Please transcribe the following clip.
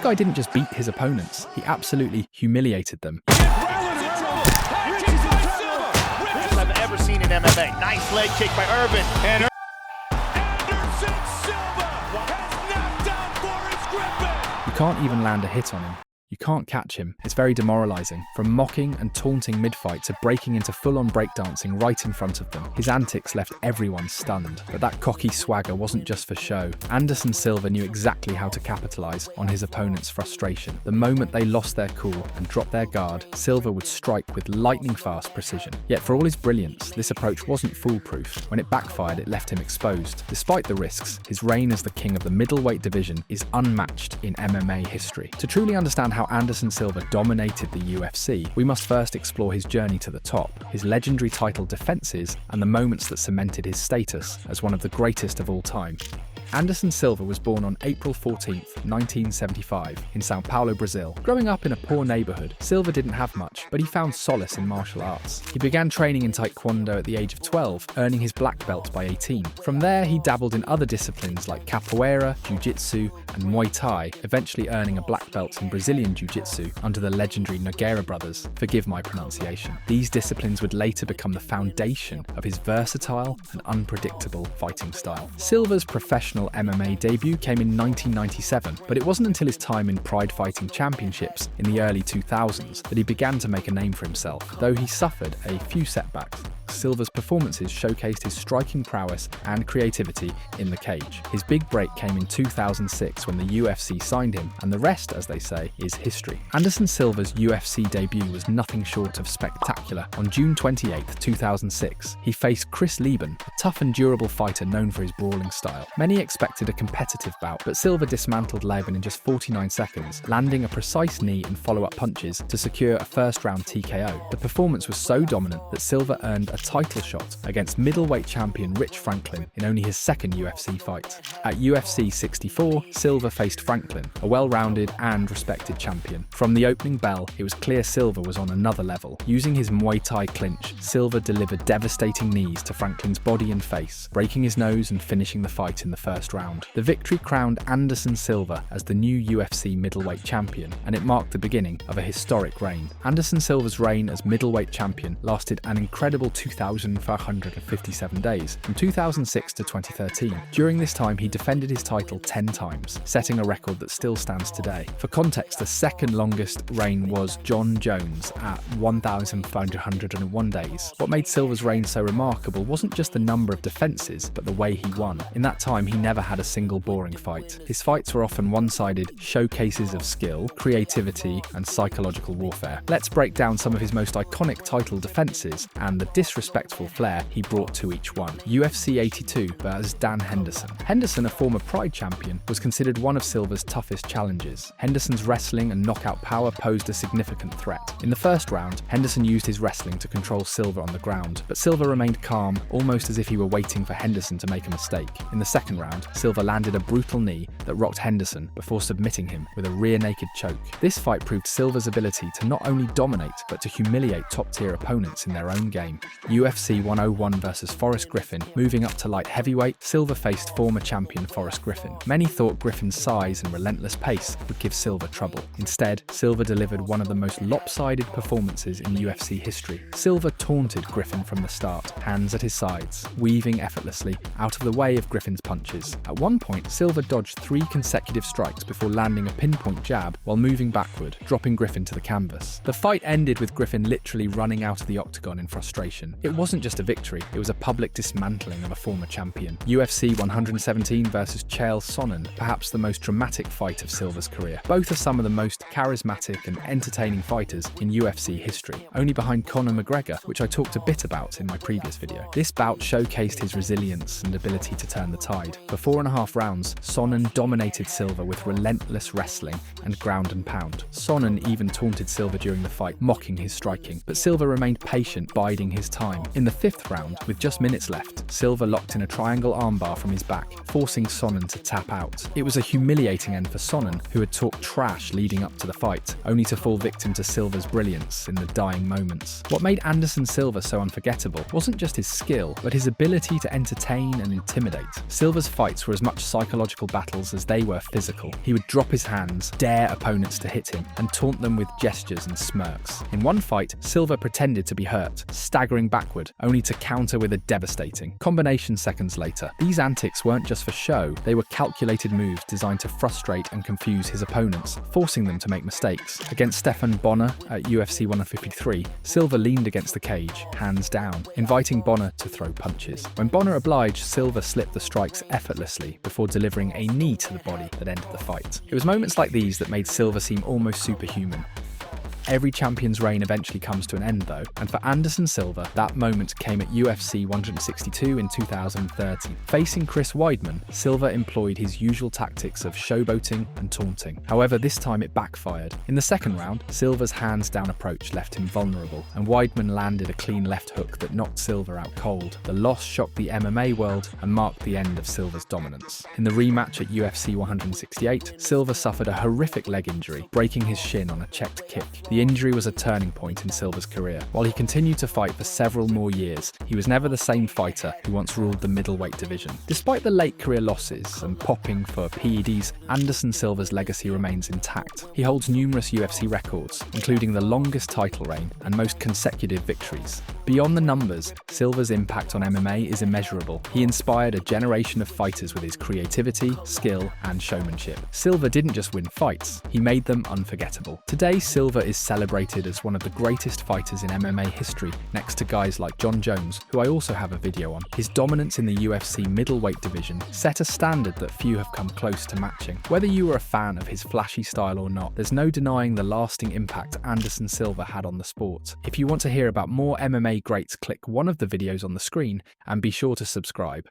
guy didn't just beat his opponents, he absolutely humiliated them. I've ever seen in MMA. Nice leg kick by Irvin. And Anderson Silva has knocked down Boris Griffin. You can't even land a hit on him. You can't catch him. It's very demoralizing. From mocking and taunting mid-fight to breaking into full-on breakdancing right in front of them. His antics left everyone stunned. But that cocky swagger wasn't just for show. Anderson Silva knew exactly how to capitalize on his opponent's frustration. The moment they lost their cool and dropped their guard, Silva would strike with lightning-fast precision. Yet for all his brilliance, this approach wasn't foolproof. When it backfired, it left him exposed. Despite the risks, his reign as the king of the middleweight division is unmatched in MMA history. To truly understand how Anderson Silva dominated the UFC, we must first explore his journey to the top, his legendary title defenses, and the moments that cemented his status as one of the greatest of all time. Anderson Silva was born on April 14, 1975, in São Paulo, Brazil. Growing up in a poor neighborhood, Silva didn't have much, but he found solace in martial arts. He began training in Taekwondo at the age of 12, earning his black belt by 18. From there, he dabbled in other disciplines like capoeira, jiu-jitsu, and Muay Thai, eventually earning a black belt in Brazilian jiu-jitsu under the legendary Nogueira brothers. Forgive my pronunciation. These disciplines would later become the foundation of his versatile and unpredictable fighting style. Silva's professional MMA debut came in 1997, but it wasn't until his time in Pride Fighting Championships in the early 2000s that he began to make a name for himself. Though he suffered a few setbacks, Silva's performances showcased his striking prowess and creativity in the cage. His big break came in 2006 when the UFC signed him, and the rest, as they say, is history. Anderson Silva's UFC debut was nothing short of spectacular. On June 28, 2006, he faced Chris Lieben, a tough and durable fighter known for his brawling style. Many expected a competitive bout, but Silva dismantled Lieben in just 49 seconds, landing a precise knee and follow-up punches to secure a first-round TKO. The performance was so dominant that Silva earned a title shot against middleweight champion Rich Franklin in only his second UFC fight. At UFC 64, Silva faced Franklin, a well-rounded and respected champion. From the opening bell, it was clear Silva was on another level. Using his Muay Thai clinch, Silva delivered devastating knees to Franklin's body and face, breaking his nose and finishing the fight in the first round. The victory crowned Anderson Silva as the new UFC middleweight champion, and it marked the beginning of a historic reign. Anderson Silva's reign as middleweight champion lasted an incredible 2,557 days, from 2006 to 2013. During this time, he defended his title 10 times, setting a record that still stands today. For context, the second longest reign was John Jones at 1,501 days. What made Silva's reign so remarkable wasn't just the number of defenses, but the way he won. In that time, he never had a single boring fight. His fights were often one-sided showcases of skill, creativity, and psychological warfare. Let's break down some of his most iconic title defenses and the disrespectful flair he brought to each one. UFC 82 versus Dan Henderson. Henderson, a former Pride champion, was considered one of Silva's toughest challenges. Henderson's wrestling and knockout power posed a significant threat. In the first round, Henderson used his wrestling to control Silva on the ground, but Silva remained calm, almost as if he were waiting for Henderson to make a mistake. In the second round, Silva landed a brutal knee that rocked Henderson before submitting him with a rear naked choke. This fight proved Silva's ability to not only dominate, but to humiliate top-tier opponents in their own game. UFC 101 versus Forrest Griffin. Moving up to light heavyweight, Silva faced former champion Forrest Griffin. Many thought Griffin's size and relentless pace would give Silva trouble. Instead, Silva delivered one of the most lopsided performances in UFC history. Silva taunted Griffin from the start, hands at his sides, weaving effortlessly out of the way of Griffin's punches. At one point, Silva dodged 3 consecutive strikes before landing a pinpoint jab while moving backward, dropping Griffin to the canvas. The fight ended with Griffin literally running out of the octagon in frustration. It wasn't just a victory, it was a public dismantling of a former champion. UFC 117 versus Chael Sonnen, perhaps the most dramatic fight of Silva's career. Both are some of the most charismatic and entertaining fighters in UFC history, only behind Conor McGregor, which I talked a bit about in my previous video. This bout showcased his resilience and ability to turn the tide. For 4.5 rounds, Sonnen dominated Silva with relentless wrestling and ground and pound. Sonnen even taunted Silva during the fight, mocking his striking, but Silva remained patient, biding his time. In the 5th round, with just minutes left, Silva locked in a triangle armbar from his back, forcing Sonnen to tap out. It was a humiliating end for Sonnen, who had talked trash leading up to the fight, only to fall victim to Silva's brilliance in the dying moments. What made Anderson Silva so unforgettable wasn't just his skill, but his ability to entertain and intimidate. Silva's fights were as much psychological battles as they were physical. He would drop his hands, dare opponents to hit him, and taunt them with gestures and smirks. In one fight, Silva pretended to be hurt, staggering backward, only to counter with a devastating combination seconds later. These antics weren't just for show, they were calculated moves designed to frustrate and confuse his opponents, forcing them to make mistakes. Against Stephan Bonner at UFC 153, Silva leaned against the cage, hands down, inviting Bonner to throw punches. When Bonner obliged, Silva slipped the strikes effortlessly before delivering a knee to the body that ended the fight. It was moments like these that made Silva seem almost superhuman. Every champion's reign eventually comes to an end though, and for Anderson Silva, that moment came at UFC 162 in 2013. Facing Chris Weidman, Silva employed his usual tactics of showboating and taunting. However, this time it backfired. In the second round, Silva's hands-down approach left him vulnerable, and Weidman landed a clean left hook that knocked Silva out cold. The loss shocked the MMA world and marked the end of Silva's dominance. In the rematch at UFC 168, Silva suffered a horrific leg injury, breaking his shin on a checked kick. The injury was a turning point in Silva's career. While he continued to fight for several more years, he was never the same fighter who once ruled the middleweight division. Despite the late career losses and popping for PEDs, Anderson Silva's legacy remains intact. He holds numerous UFC records, including the longest title reign and most consecutive victories. Beyond the numbers, Silva's impact on MMA is immeasurable. He inspired a generation of fighters with his creativity, skill, and showmanship. Silva didn't just win fights, he made them unforgettable. Today, Silva is celebrated as one of the greatest fighters in MMA history, next to guys like John Jones, who I also have a video on. His dominance in the UFC middleweight division set a standard that few have come close to matching. Whether you were a fan of his flashy style or not, there's no denying the lasting impact Anderson Silva had on the sport. If you want to hear about more MMA greats, click one of the videos on the screen and be sure to subscribe.